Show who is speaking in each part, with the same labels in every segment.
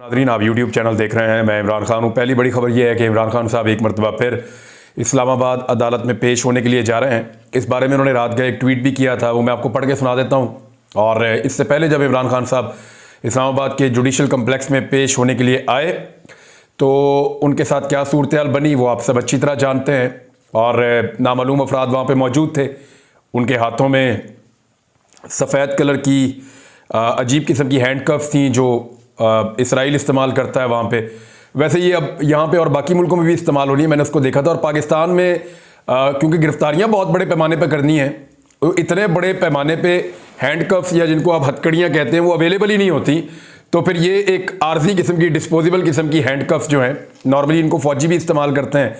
Speaker 1: नाज़रीन, आप YouTube channel देख रहे हैं। मैं इमरान खान हूँ। पहली बड़ी खबर यह है कि इमरान खान साहब एक मरतबा फिर इस्लामाबाद अदालत में पेश होने के लिए जा रहे हैं। इस बारे में उन्होंने रात का एक ट्वीट भी किया था, वो मैं आपको पढ़ के सुना देता हूँ। और इससे पहले जब इमरान खान साहब इस्लामाबाद के जुडिशल कम्प्लेक्स में पेश होने के लिए आए तो उनके साथ क्या सूरत हाल बनी वो आप सब अच्छी तरह जानते हैं। और नामालूम अफराद वहाँ पर मौजूद थे। उनके हाथों में सफ़ेद कलर की अजीब किस्म की हैंडकफ्स थी जो इसराइल इस्तेमाल करता है वहाँ पे। वैसे ये अब यहाँ पे और बाकी मुल्कों में भी इस्तेमाल हो रही है, मैंने उसको देखा था। और पाकिस्तान में क्योंकि गिरफ्तारियाँ बहुत बड़े पैमाने पे करनी हैं, तो इतने बड़े पैमाने पे हैंडकफ्स या जिनको आप हथकड़ियाँ कहते हैं वो अवेलेबल ही नहीं होती। तो फिर ये एक आर्जी किस्म की डिस्पोजेबल किस्म की हैंडकफ्स जो हैं, नॉर्मली इनको फ़ौजी भी इस्तेमाल करते हैं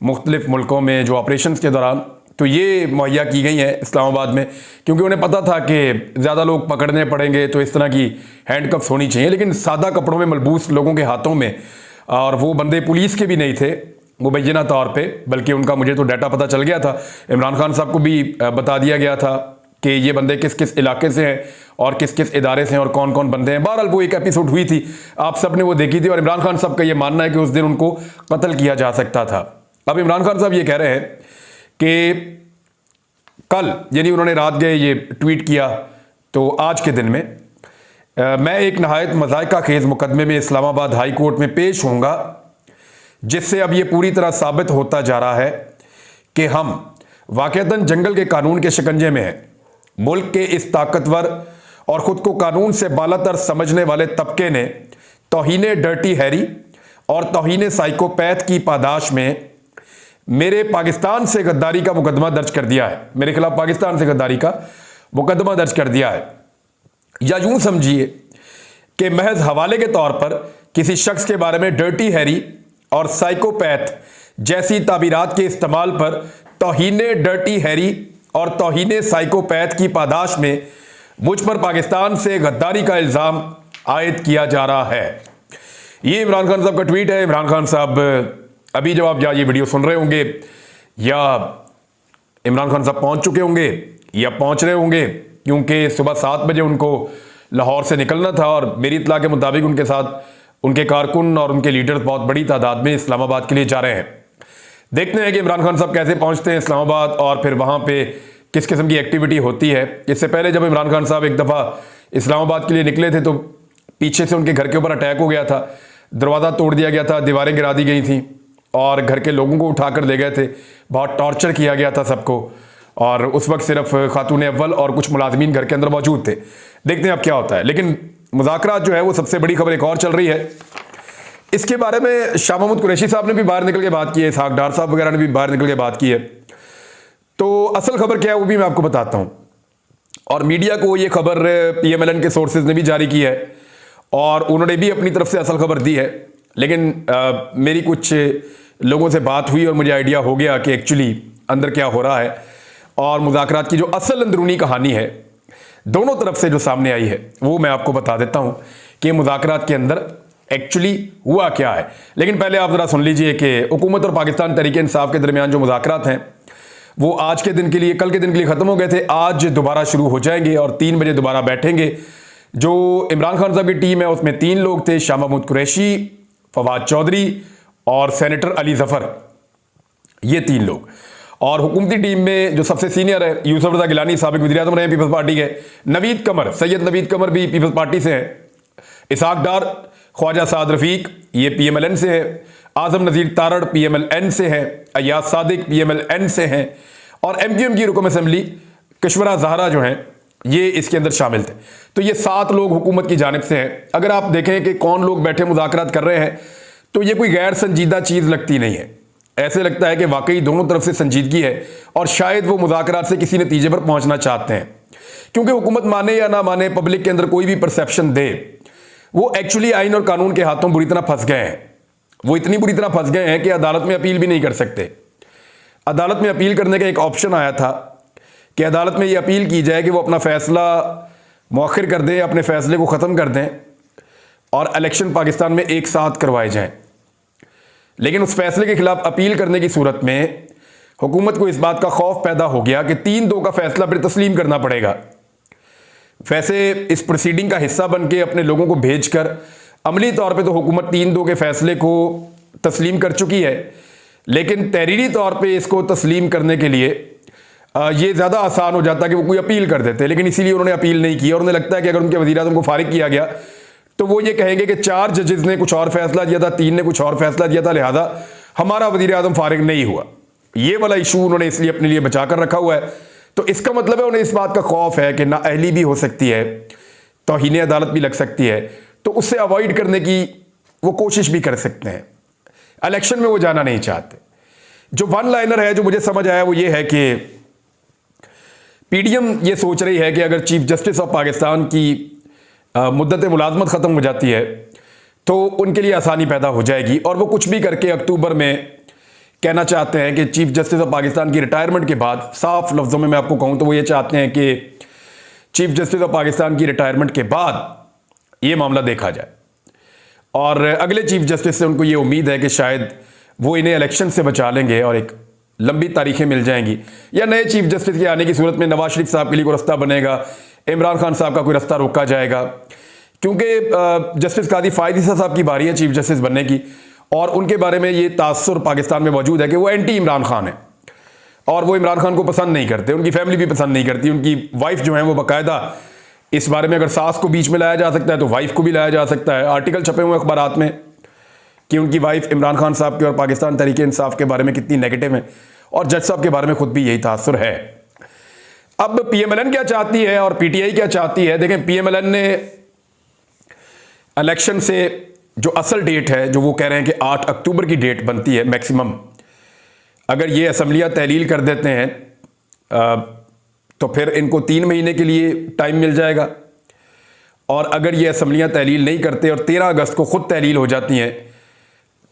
Speaker 1: मुख्तलिफ मुल्कों में जो ऑपरेशन के दौरान, तो ये मुहैया की गई हैं इस्लामाबाद में। क्योंकि उन्हें पता था कि ज़्यादा लोग पकड़ने पड़ेंगे तो इस तरह की हैंडकफ्स होनी चाहिए। लेकिन सादा कपड़ों में मलबूस लोगों के हाथों में, और वो बंदे पुलिस के भी नहीं थे मुबैना तौर पे, बल्कि उनका मुझे तो डाटा पता चल गया था। इमरान खान साहब को भी बता दिया गया था कि ये बंदे किस किस इलाके से हैं और किस किस इदारे से हैं और कौन कौन बंदे हैं। बहरहाल वो एक एपिसोड हुई थी, आप सब ने वो देखी थी। और इमरान खान साहब का ये मानना है कि उस दिन उनको कत्ल किया जा सकता था। अब इमरान खान साहब ये कह रहे हैं कि कल, यानी उन्होंने रात गए ये ट्वीट किया, तो आज के दिन में मैं एक नहायत मज़ायका खेज़ मुकदमे में इस्लामाबाद हाई कोर्ट में पेश होऊंगा, जिससे अब ये पूरी तरह साबित होता जा रहा है कि हम वाक़अतन जंगल के कानून के शिकंजे में हैं। मुल्क के इस ताकतवर और ख़ुद को कानून से बालातर समझने वाले तबके ने तौहीने डर्टी हैरी और तौहीने साइकोपैथ की पादाश में मेरे पाकिस्तान से गद्दारी का मुकदमा दर्ज कर दिया है। मेरे खिलाफ पाकिस्तान से गद्दारी का मुकदमा दर्ज कर दिया है। या यूं समझिए कि महज हवाले के तौर पर किसी शख्स के बारे में डर्टी हैरी और साइकोपैथ जैसी ताबीरात के इस्तेमाल पर तौहीने डर्टी हैरी और तौहीने साइकोपैथ की पादाश में मुझ पर पाकिस्तान से गद्दारी का इल्ज़ाम आयद किया जा रहा है। ये इमरान खान साहब का ट्वीट है। इमरान खान साहब अभी जब आप ये वीडियो सुन रहे होंगे, या इमरान खान साहब पहुंच चुके होंगे या पहुंच रहे होंगे, क्योंकि सुबह 7 बजे उनको लाहौर से निकलना था। और मेरी इत्तला के मुताबिक उनके साथ उनके कारकुन और उनके लीडर्स बहुत बड़ी तादाद में इस्लामाबाद के लिए जा रहे हैं। देखते हैं कि इमरान खान साहब कैसे पहुंचते हैं इस्लामाबाद और फिर वहाँ पे किस किस्म की एक्टिविटी होती है। इससे पहले जब इमरान खान साहब एक दफ़ा इस्लामाबाद के लिए निकले थे तो पीछे से उनके घर के ऊपर अटैक हो गया था, दरवाज़ा तोड़ दिया गया था, दीवारें गिरा दी गई थी और घर के लोगों को उठाकर ले गए थे। बहुत टॉर्चर किया गया था सबको। और उस वक्त सिर्फ खातून अव्वल और कुछ मुलाजमीन घर के अंदर मौजूद थे। देखते हैं अब क्या होता है। लेकिन मुज़ाकरात जो है वो सबसे बड़ी खबर एक और चल रही है। इसके बारे में शाह महमूद कुरैशी साहब ने भी बाहर निकल के बात की है, इसहाक डार साहब वगैरह ने भी बाहर निकल के बात की है। तो असल खबर क्या है वो भी मैं आपको बताता हूँ। और मीडिया को ये खबर PMLN के सोर्सेज ने भी जारी की है और उन्होंने भी अपनी तरफ से असल खबर दी है। लेकिन मेरी कुछ लोगों से बात हुई और मुझे आइडिया हो गया कि एक्चुअली अंदर क्या हो रहा है। और मुज़ाकरात की जो असल अंदरूनी कहानी है दोनों तरफ से जो सामने आई है वो मैं आपको बता देता हूँ कि मुज़ाकरात के अंदर एक्चुअली हुआ क्या है। लेकिन पहले आप ज़रा सुन लीजिए कि हुकूमत और पाकिस्तान तहरीक इंसाफ के दरमियान जो मुज़ाकरात हैं वो आज के दिन के लिए, कल के दिन के लिए ख़त्म हो गए थे। आज दोबारा शुरू हो जाएंगे और 3 बजे दोबारा बैठेंगे। जो इमरान खान साहब की टीम है उसमें 3 लोग थे, शाह महमूद कुरैशी, फवाद चौधरी और सेनेटर अली ज़फ़र, ये 3 लोग। और हुकूमती टीम में जो सबसे सीनियर है यूसुफ रज़ा गिलानी, साबिक़ वज़ीर-ए-आज़म रहे पीपल्स पार्टी के, नवीद कमर, सैयद नवीद कमर भी पीपल्स पार्टी से हैं, इसहाक डार, ख्वाजा साद रफ़ीक ये PMLN से है, आज़म नज़ीर तारड़ PMLN से हैं, अय्याज सादिक PMLN से हैं और MQM की रुकन असम्बली कशवरा ज़हरा जो हैं ये इसके अंदर शामिल थे। तो ये 7 लोग हुकूमत की जानिब से हैं। अगर आप देखें कि कौन लोग बैठे मुज़ाकरात कर रहे हैं तो ये कोई गैर संजीदा चीज़ लगती नहीं है। ऐसे लगता है कि वाकई दोनों तरफ से संजीदगी है और शायद वो मुज़ाकरात से किसी नतीजे पर पहुंचना चाहते हैं। क्योंकि हुकूमत माने या ना माने, पब्लिक के अंदर कोई भी परसेप्शन दे, वो एक्चुअली आइन और कानून के हाथों बुरी तरह फंस गए हैं। वो इतनी बुरी तरह फंस गए हैं कि अदालत में अपील भी नहीं कर सकते। अदालत में अपील करने का एक ऑप्शन आया था कि अदालत में ये अपील की जाए कि वो अपना फ़ैसला मौखिर कर दें, अपने फ़ैसले को ख़त्म कर दें और इलेक्शन पाकिस्तान में एक साथ करवाए जाएं। लेकिन उस फैसले के खिलाफ अपील करने की सूरत में हुकूमत को इस बात का खौफ पैदा हो गया कि 3-2 का फैसला फिर तस्लीम करना पड़ेगा। वैसे इस प्रोसीडिंग का हिस्सा बन के अपने लोगों को भेजकर अमली तौर पे तो हुकूमत 3-2 के फैसले को तस्लीम कर चुकी है, लेकिन तहरीरी तौर पे इसको तस्लीम करने के लिए ये ज़्यादा आसान हो जाता है कि वो कोई अपील कर देते, लेकिन इसीलिए उन्होंने अपील नहीं की। और उन्हें लगता है कि अगर उनके वज़ीर-ए-आज़म को फारिग किया गया तो वो ये कहेंगे कि 4 जजेस ने कुछ और फैसला दिया था, 3 ने कुछ और फैसला दिया था, लिहाजा हमारा वज़ीर-ए-आज़म फारिग नहीं हुआ। ये वाला इशू उन्होंने इसलिए अपने लिए बचा कर रखा हुआ है। तो इसका मतलब है उन्हें इस बात का खौफ है कि नाअहली भी हो सकती है, तौहीन अदालत भी लग सकती है, तो उससे अवॉइड करने की वो कोशिश भी कर सकते हैं। इलेक्शन में वो जाना नहीं चाहते। जो वन लाइनर है जो मुझे समझ आया वो ये है कि पीडीएम ये सोच रही है कि अगर चीफ जस्टिस ऑफ पाकिस्तान की मुद्दत मुलाजमत ख़त्म हो जाती है तो उनके लिए आसानी पैदा हो जाएगी, और वो कुछ भी करके अक्टूबर में कहना चाहते हैं कि चीफ जस्टिस ऑफ पाकिस्तान की रिटायरमेंट के बाद, साफ लफ्ज़ों में मैं आपको कहूँ तो वो ये चाहते हैं कि चीफ जस्टिस ऑफ पाकिस्तान की रिटायरमेंट के बाद ये मामला देखा जाए। और अगले चीफ जस्टिस से उनको ये उम्मीद है कि शायद वो इन्हें इलेक्शन से बचा लेंगे और एक लंबी तारीखें मिल जाएंगी, या नए चीफ जस्टिस के आने की सूरत में नवाज शरीफ साहब के लिए कोई रास्ता बनेगा, इमरान खान साहब का कोई रास्ता रोका जाएगा। क्योंकि जस्टिस कादी फायद ईसा साहब की बारी है चीफ जस्टिस बनने की, और उनके बारे में ये तासुर पाकिस्तान में मौजूद है कि वो एंटी इमरान खान है और वो इमरान खान को पसंद नहीं करते, उनकी फैमिली भी पसंद नहीं करती। उनकी वाइफ जो है वो बाकायदा इस बारे में, अगर सास को बीच में लाया जा सकता है तो वाइफ को भी लाया जा सकता है। आर्टिकल छपे हुए अखबारात में कि उनकी वाइफ इमरान खान साहब के और पाकिस्तान तहरीक इंसाफ के बारे में कितनी नेगेटिव है, और जज साहब के बारे में खुद भी यही तासुर है। अब पीएमएलएन क्या चाहती है और पीटीआई क्या चाहती है? देखें, पीएमएलएन ने इलेक्शन से जो असल डेट है, जो वो कह रहे हैं कि 8 अक्टूबर की डेट बनती है मैक्सिमम, अगर ये असम्बलियाँ तहलील कर देते हैं तो फिर इनको 3 महीने के लिए टाइम मिल जाएगा, और अगर ये असम्बलियाँ तहलील नहीं करते और 13 अगस्त को खुद तहलील हो जाती हैं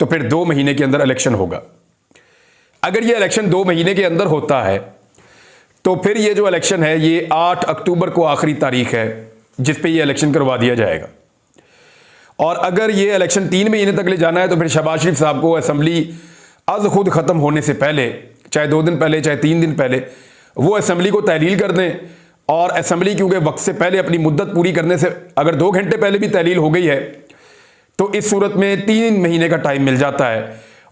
Speaker 1: तो फिर 2 महीने के अंदर इलेक्शन होगा। अगर ये इलेक्शन 2 महीने के अंदर होता है तो फिर ये जो इलेक्शन है ये 8 अक्टूबर को आखिरी तारीख है जिस पे ये इलेक्शन करवा दिया जाएगा। और अगर ये इलेक्शन 3 महीने तक ले जाना है तो फिर शहबाज शरीफ साहब को असेंबली अज खुद ख़त्म होने से पहले, चाहे 2 दिन पहले चाहे 3 दिन पहले, वो असेंबली को तहलील कर दें। और असेंबली क्योंकि वक्त से पहले अपनी मुद्दत पूरी करने से अगर 2 घंटे पहले भी तहलील हो गई है तो इस सूरत में 3 महीने का टाइम मिल जाता है,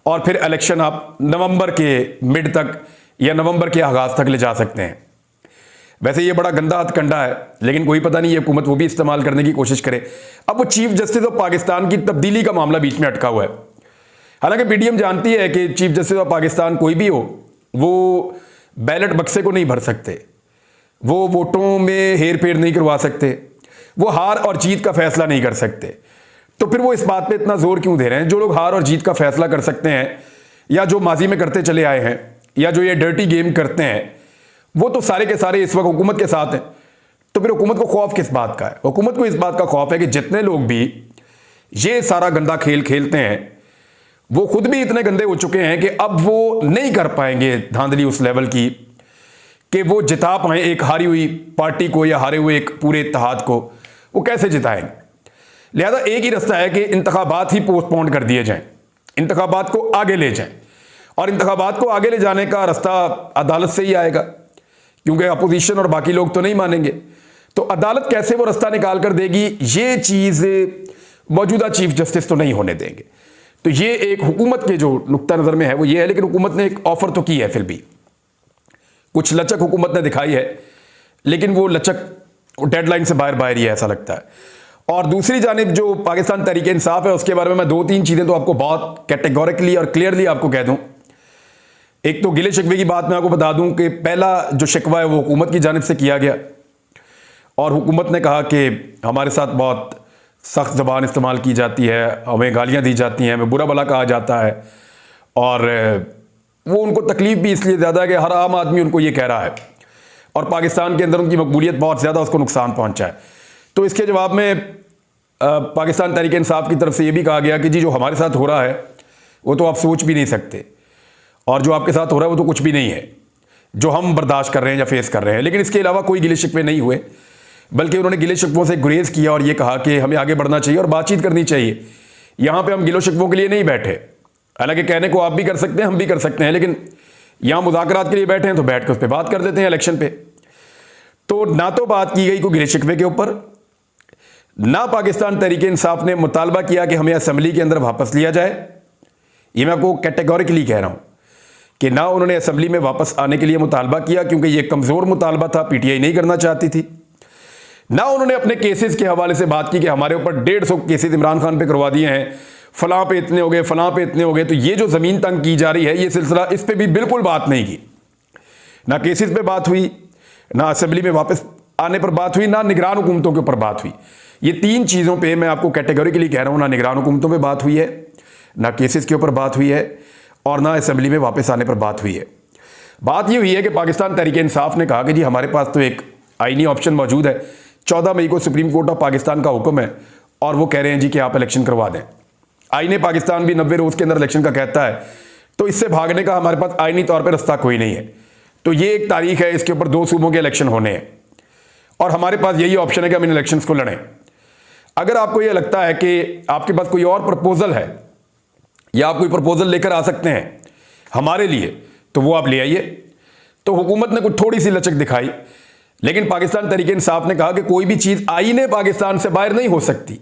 Speaker 1: और फिर इलेक्शन आप नवंबर के मिड तक या नवंबर के आगाज़ तक ले जा सकते हैं। वैसे ये बड़ा गंदा हथकंडा है, लेकिन कोई पता नहीं ये हुकूमत वो भी इस्तेमाल करने की कोशिश करे। अब वो चीफ जस्टिस ऑफ पाकिस्तान की तब्दीली का मामला बीच में अटका हुआ है। हालांकि पीडीएम जानती है कि चीफ जस्टिस ऑफ पाकिस्तान कोई भी हो, वो बैलेट बक्से को नहीं भर सकते, वो वोटों में हेर फेर नहीं करवा सकते, वो हार और जीत का फैसला नहीं कर सकते। तो फिर वो इस बात पे इतना जोर क्यों दे रहे हैं? जो लोग हार और जीत का फैसला कर सकते हैं, या जो माजी में करते चले आए हैं, या जो ये डर्टी गेम करते हैं, वो तो सारे के सारे इस वक्त हुकूमत के साथ हैं। तो फिर हुकूमत को खौफ किस बात का है? हुकूमत को इस बात का खौफ है कि जितने लोग भी ये सारा गंदा खेल खेलते हैं वो खुद भी इतने गंदे हो चुके हैं कि अब वो नहीं कर पाएंगे धांधली उस लेवल की कि वो जिता पाए एक हारी हुई पार्टी को या हारे हुए एक पूरे इत्तेहाद को। वो कैसे जिताएंगे? लिहाजा एक ही रास्ता है कि इंतखाबात ही पोस्टपोन कर दिए जाएं, इंतखाबात को आगे ले जाएं, और इंतखाबात को आगे ले जाने का रास्ता अदालत से ही आएगा, क्योंकि अपोजिशन और बाकी लोग तो नहीं मानेंगे। तो अदालत कैसे वो रास्ता निकाल कर देगी, ये चीज़ मौजूदा चीफ जस्टिस तो नहीं होने देंगे। तो ये एक हुकूमत के जो नुक्ता नज़र में है वो ये है। लेकिन हुकूमत ने एक ऑफर तो की है, फिर भी कुछ लचक हुकूमत ने दिखाई है, लेकिन वो लचक डेडलाइन से बाहर बाहर ही है, ऐसा लगता है। और दूसरी जानिब जो पाकिस्तान तहरीक इंसाफ है, उसके बारे में मैं 2-3 चीज़ें तो आपको बहुत कैटेगोरिकली और क्लियरली आपको कह दूं। एक तो गिले शिकवे की बात मैं आपको बता दूं कि पहला जो शिकवा है वो हुकूमत की जानिब से किया गया, और हुकूमत ने कहा कि हमारे साथ बहुत सख्त ज़बान इस्तेमाल की जाती है, हमें गालियाँ दी जाती हैं, हमें बुरा भला कहा जाता है, और वो उनको तकलीफ़ भी इसलिए ज़्यादा है कि हर आम आदमी उनको ये कह रहा है, और पाकिस्तान के अंदर उनकी मकबूलियत बहुत ज़्यादा, उसको नुकसान पहुँचा है। तो इसके जवाब में पाकिस्तान तहरीक इंसाफ की तरफ से ये भी कहा गया कि जी जो हमारे साथ हो रहा है वो तो आप सोच भी नहीं सकते, और जो आपके साथ हो रहा है वो तो कुछ भी नहीं है जो हम बर्दाश्त कर रहे हैं या फेस कर रहे हैं। लेकिन इसके अलावा कोई गिले शिकवे नहीं हुए, बल्कि उन्होंने गिले शिकवों से गुरेज किया और ये कहा कि हमें आगे बढ़ना चाहिए और बातचीत करनी चाहिए। यहाँ पे हम गिलो शिकवों के लिए नहीं बैठे, हालांकि कहने को आप भी कर सकते हैं, हम भी कर सकते हैं, लेकिन यहाँ मुज़ाकरात के लिए बैठे हैं तो बैठ कर उस पर बात कर देते हैं इलेक्शन पे। तो ना तो बात की गई कोई गिले शिकवे के ऊपर, ना पाकिस्तान तहरीक इंसाफ ने मुतालबा किया कि हमें असेंबली के अंदर वापस लिया जाए, ये मैं आपको कैटेगोरिकली कह रहा हूं कि ना उन्होंने असेंबली में वापस आने के लिए मुतालबा किया क्योंकि ये कमज़ोर मुतालबा था, पीटीआई नहीं करना चाहती थी। ना उन्होंने अपने केसेस के हवाले से बात की कि हमारे ऊपर 150 केसेस इमरान खान पे करवा दिए हैं, फलां पे इतने हो गए, फलां पे इतने हो गए। तो ये जो ज़मीन तंग की जा रही है ये सिलसिला, इस पर भी बिल्कुल बात नहीं की। ना केसेस पे बात हुई, ना असेंबली में वापस आने पर बात हुई, ना निगरान हुकूमतों के ऊपर बात हुई। ये तीन चीज़ों पे मैं आपको कैटेगोरिकली कह रहा हूँ, ना निगरान हुकूमतों पे बात हुई है, ना केसेस के ऊपर बात हुई है, और ना असेंबली में वापस आने पर बात हुई है। बात ये हुई है कि पाकिस्तान तहरीक इंसाफ ने कहा कि जी हमारे पास तो एक आईनी ऑप्शन मौजूद है, 14 मई को सुप्रीम कोर्ट ऑफ पाकिस्तान का हुक्म है और वो कह रहे हैं जी कि आप इलेक्शन करवा दें। आईने पाकिस्तान भी 90 रोज़ के अंदर इलेक्शन का कहता है, तो इससे भागने का हमारे पास आईनी तौर पर रास्ता कोई नहीं है। तो ये एक तारीख है, इसके ऊपर 2 सूबों के इलेक्शन होने हैं और हमारे पास यही ऑप्शन है कि हम इन इलेक्शंस को लड़ें। अगर आपको यह लगता है कि आपके पास कोई और प्रपोजल है या आप कोई प्रपोजल लेकर आ सकते हैं हमारे लिए, तो वो आप ले आइए। तो हुकूमत ने कुछ थोड़ी सी लचक दिखाई, लेकिन पाकिस्तान तहरीक इंसाफ ने कहा कि कोई भी चीज़ आईने पाकिस्तान से बाहर नहीं हो सकती।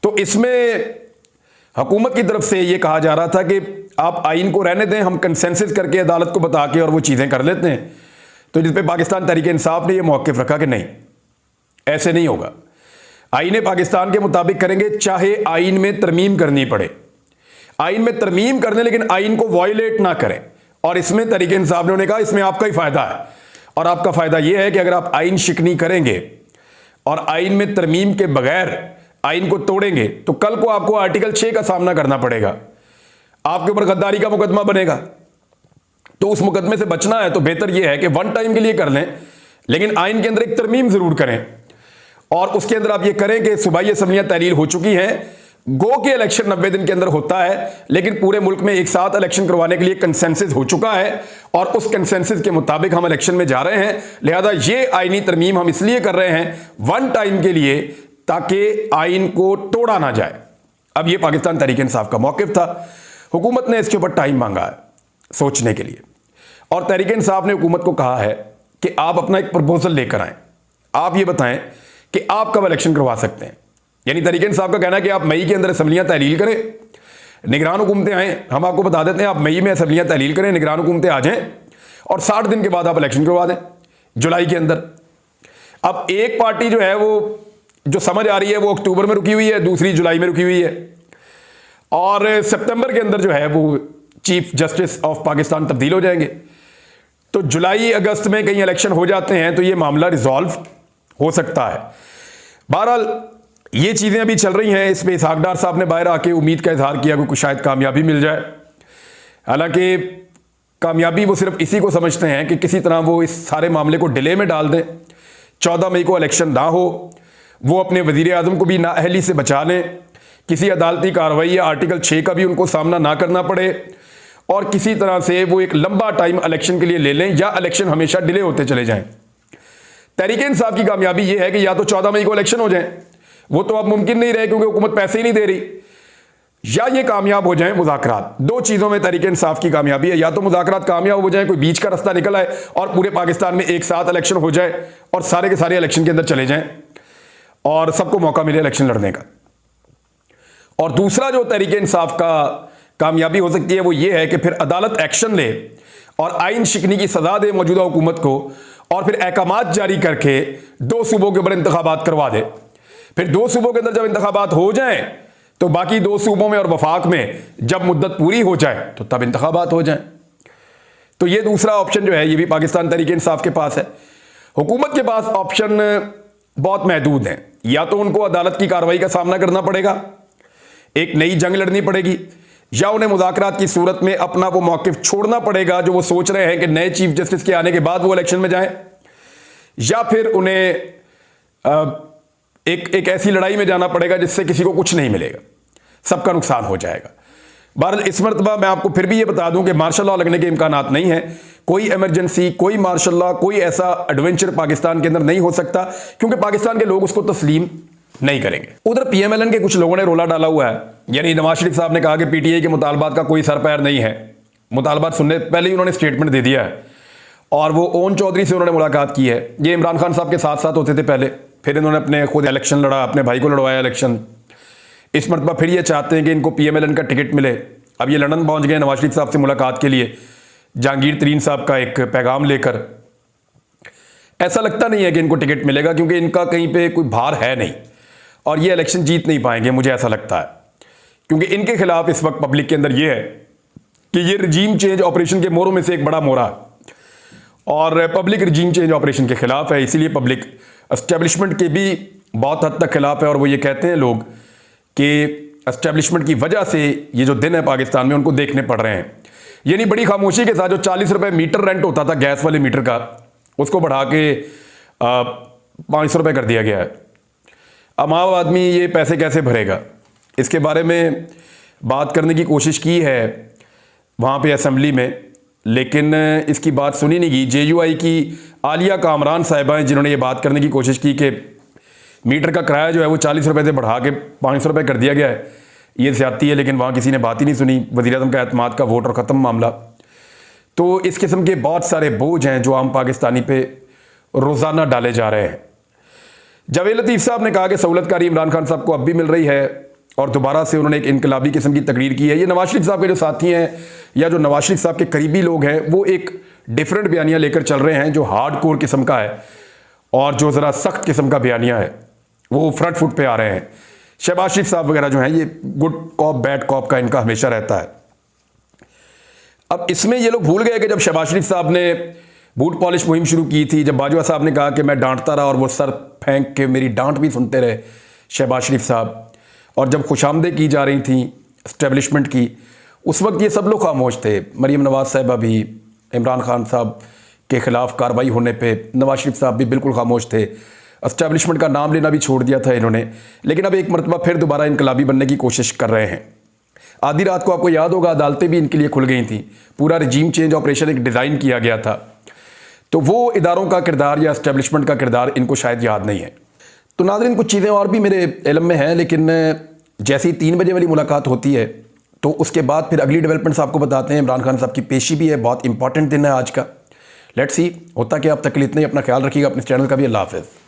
Speaker 1: तो इसमें हुकूमत की तरफ से यह कहा जा रहा था कि आप आइन को रहने दें, हम कंसेंसस करके अदालत को बता के और वो चीज़ें कर लेते हैं। तो जिस पे पाकिस्तान तहरीक इंसाफ ने यह मौक़िफ़ रखा कि नहीं, ऐसे नहीं होगा। आईने पाकिस्तान के मुताबिक करेंगे, चाहे आइन में तरमीम करनी पड़े। आइन में तरमीम करने, लेकिन आइन को वायलेट ना करें। और इसमें तहरीक इंसाफ ने कहा इसमें आपका ही फायदा है, और आपका फायदा यह है कि अगर आप आइन शिकनी करेंगे और आइन में तरमीम के बगैर आइन को तोड़ेंगे तो कल को आपको आर्टिकल 6 का सामना करना पड़ेगा, आपके ऊपर गद्दारी का मुकदमा बनेगा। तो उस मुकदमे से बचना है तो बेहतर यह है कि वन टाइम के लिए कर लें, लेकिन आइन के अंदर एक तरमीम जरूर करें। और उसके अंदर आप ये करें कि सूबाई असम्बलियां तहलील हो चुकी हैं, गो के इलेक्शन 90 दिन के अंदर होता है, लेकिन पूरे मुल्क में एक साथ इलेक्शन करवाने के लिए कंसेंसस हो चुका है और उस कंसेंसस के मुताबिक हम इलेक्शन में जा रहे हैं। लिहाजा ये आईनी तरमीम हम इसलिए कर रहे हैं वन टाइम के लिए, ताकि आइन को तोड़ा ना जाए। अब ये पाकिस्तान तहरीक इंसाफ का मौक़िफ़ था। हुकूमत ने इसके ऊपर टाइम मांगा है सोचने के लिए, और तहरीक इंसाफ ने हुकूमत को कहा है कि आप अपना एक प्रपोजल लेकर आएँ, आप ये बताएं कि आप कब इलेक्शन करवा सकते हैं। यानी तहरीक इंसाफ का कहना है कि आप मई के अंदर असम्बलियां तहलील करें, निगरान हुकूमतें आएँ। हम आपको बता देते हैं, आप मई में असम्बलियां तहलील करें, निगरान हुकूमतें आ जाएं और 60 दिन के बाद आप इलेक्शन करवा दें जुलाई के अंदर। अब एक पार्टी जो है वो जो समझ आ रही है वो अक्टूबर में रुकी हुई है, दूसरी जुलाई में रुकी हुई है, और सितंबर के अंदर जो है वो चीफ जस्टिस ऑफ पाकिस्तान तब्दील हो जाएंगे। तो जुलाई अगस्त में कहीं इलेक्शन हो जाते हैं तो ये मामला रिजॉल्व हो सकता है। बहरहाल ये चीज़ें अभी चल रही हैं। इसमें इसहाक डार साहब ने बाहर आके उम्मीद का इजहार किया कि शायद कामयाबी मिल जाए। हालांकि कामयाबी वो सिर्फ इसी को समझते हैं कि किसी तरह वो इस सारे मामले को डिले में डाल दें, 14 मई को इलेक्शन ना हो, वो अपने वज़ीर आज़म को भी नाअहली से बचा लें, किसी अदालती कार्रवाई या आर्टिकल 6 का भी उनको सामना ना करना पड़े, और किसी तरह से वो एक लंबा टाइम इलेक्शन के लिए ले लें या इलेक्शन हमेशा डिले होते चले जाएं। तहरीक इंसाफ की कामयाबी ये है कि या तो 14 मई को इलेक्शन हो जाए, वो तो अब मुमकिन नहीं रहे क्योंकि हुकूमत पैसे ही नहीं दे रही, या ये कामयाब हो जाए मुज़ाकरात। दो चीज़ों में तहरीक इंसाफ की कामयाबी है, या तो मुज़ाकरात कामयाब हो जाए, कोई बीच का रास्ता निकल आए और पूरे पाकिस्तान में एक साथ इलेक्शन हो जाए और सारे के सारे इलेक्शन के अंदर चले जाएं और सबको मौका मिले इलेक्शन लड़ने का। और दूसरा जो तहरीक इंसाफ का कामयाबी हो सकती है वो ये है कि फिर अदालत एक्शन ले और आइन शिकनी की सजा दे मौजूदा हुकूमत को, और फिर अहकामात जारी करके 2 सूबों के ऊपर इंतखाबात करवा दे। फिर 2 सूबों के अंदर जब इंतखाबात हो जाएं तो बाकी 2 सूबों में और वफाक में जब मुद्दत पूरी हो जाए तो तब इंतखाबात हो जाएं। तो ये दूसरा ऑप्शन जो है ये भी पाकिस्तान तहरीक इंसाफ के पास है। हुकूमत के पास ऑप्शन बहुत महदूद हैं, या तो उनको अदालत की कार्रवाई का सामना करना पड़ेगा, एक नई जंग लड़नी पड़ेगी, या उन्हें मुज़ाकरात की सूरत में अपना वो मौक़िफ़ छोड़ना पड़ेगा जो वो सोच रहे हैं कि नए चीफ जस्टिस के आने के बाद वो इलेक्शन में जाएं, या फिर उन्हें एक ऐसी लड़ाई में जाना पड़ेगा जिससे किसी को कुछ नहीं मिलेगा, सबका नुकसान हो जाएगा। बहरहाल इस मरतबा मैं आपको फिर भी ये बता दूं कि मार्शल लॉ लगने के इम्कानात नहीं है। कोई इमरजेंसी, कोई मार्शल लॉ, कोई ऐसा एडवेंचर पाकिस्तान के अंदर नहीं हो सकता, क्योंकि पाकिस्तान के लोग उसको तस्लीम नहीं करेंगे। उधर पीएमएलएन के कुछ लोगों ने रोला डाला हुआ है, यानी नवाज शरीफ साहब ने कहा कि पीटीआई के मुतालबात का कोई सर पैर नहीं है। मुतालबात सुनने पहले ही उन्होंने स्टेटमेंट दे दिया है, और वो ओन चौधरी से उन्होंने मुलाकात की है। ये इमरान खान साहब के साथ साथ होते थे पहले, फिर इन्होंने अपने खुद इलेक्शन लड़ा, अपने भाई को लड़वाया इलेक्शन। इस मरतबा फिर ये चाहते हैं कि इनको PMLN का टिकट मिले। अब ये लंदन पहुंच गए नवाज शरीफ साहब से मुलाकात के लिए, जहांगीर तरीन साहब का एक पैगाम लेकर। ऐसा लगता नहीं है कि इनको टिकट मिलेगा, क्योंकि इनका कहीं पे कोई भार है नहीं और ये इलेक्शन जीत नहीं पाएंगे, मुझे ऐसा लगता है। क्योंकि इनके खिलाफ इस वक्त पब्लिक के अंदर ये है कि ये रजीम चेंज ऑपरेशन के मोरों में से एक बड़ा मोरा है और पब्लिक रजीम चेंज ऑपरेशन के खिलाफ है। इसीलिए पब्लिक एस्टेब्लिशमेंट के भी बहुत हद तक खिलाफ है। और वो ये कहते हैं लोग कि एस्टेब्लिशमेंट की वजह से ये जो दिन है पाकिस्तान में उनको देखने पड़ रहे हैं। यानी बड़ी खामोशी के साथ जो 40 रुपए मीटर रेंट होता था गैस वाले मीटर का, उसको बढ़ा के 500 रुपये कर दिया गया है। अब आम आदमी ये पैसे कैसे भरेगा, इसके बारे में बात करने की कोशिश की है वहाँ पे असेंबली में, लेकिन इसकी बात सुनी नहीं गई। JUI की आलिया कामरान साहिबा हैं जिन्होंने ये बात करने की कोशिश की कि मीटर का किराया जो है वो 40 रुपये से बढ़ा के 500 रुपये कर दिया गया है, ये ज़्यादती है। लेकिन वहाँ किसी ने बात ही नहीं सुनी। वज़ीर-ए-आज़म का एतमाद का वोट और ख़त्म मामला। तो इस किस्म के बहुत सारे बोझ हैं जो आम पाकिस्तानी पे रोज़ाना डाले जा रहे हैं। जावेद लतीफ़ साहब ने कहा कि सहूलतकारी इमरान खान साहब को अब भी मिल रही है और दोबारा से उन्होंने एक इनकलाबी किस्म की तकरीर की है। ये नवाज शरीफ साहब के जो साथी हैं या जो नवाज शरीफ साहब के करीबी लोग हैं वो एक डिफरेंट बयानिया लेकर चल रहे हैं जो हार्ड कोर किस्म का है और जो ज़रा सख्त किस्म का बयानिया है वो फ्रंट फुट पे आ रहे हैं। शहबाज शरीफ साहब वगैरह जो हैं ये गुड कॉप बैड कॉप का इनका हमेशा रहता है। अब इसमें ये लोग भूल गए कि जब शहबाज शरीफ साहब ने बूट पॉलिश मुहिम शुरू की थी, जब बाजवा साहब ने कहा कि मैं डांटता रहा और वो सर फेंक के मेरी डांट भी सुनते रहे शहबाज शरीफ साहब, और जब खुशामदें की जा रही थी एस्टेब्लिशमेंट की, उस वक्त ये सब लोग खामोश थे। मरीम नवाज साहबा भी, इमरान खान साहब के खिलाफ कार्रवाई होने पे नवाज शरीफ साहब भी बिल्कुल खामोश थे। एस्टेब्लिशमेंट का नाम लेना भी छोड़ दिया था इन्होंने। लेकिन अब एक मरतबा फिर दोबारा इनकलाबी बनने की कोशिश कर रहे हैं। आधी रात को आपको याद होगा अदालतें भी इनके लिए खुल गई थी। पूरा रजीम चेंज ऑपरेशन एक डिज़ाइन किया गया था। तो वो इदारों का किरदार या एस्टेब्लिशमेंट का किरदार इनको शायद याद नहीं है। तो नाज़रीन, कुछ चीज़ें और भी मेरे इल्म में हैं, लेकिन जैसे ही 3 बजे वाली मुलाकात होती है तो उसके बाद फिर अगली डेवलपमेंट्स आपको बताते हैं। इमरान खान साहब की पेशी भी है, बहुत इंपॉर्टेंट दिन है आज का। लेट्स सी होता क्या। अब तक के लिए इतना ही। अपना ख्याल रखिएगा, अपने चैनल का भी। अल्लाह हाफ़िज़।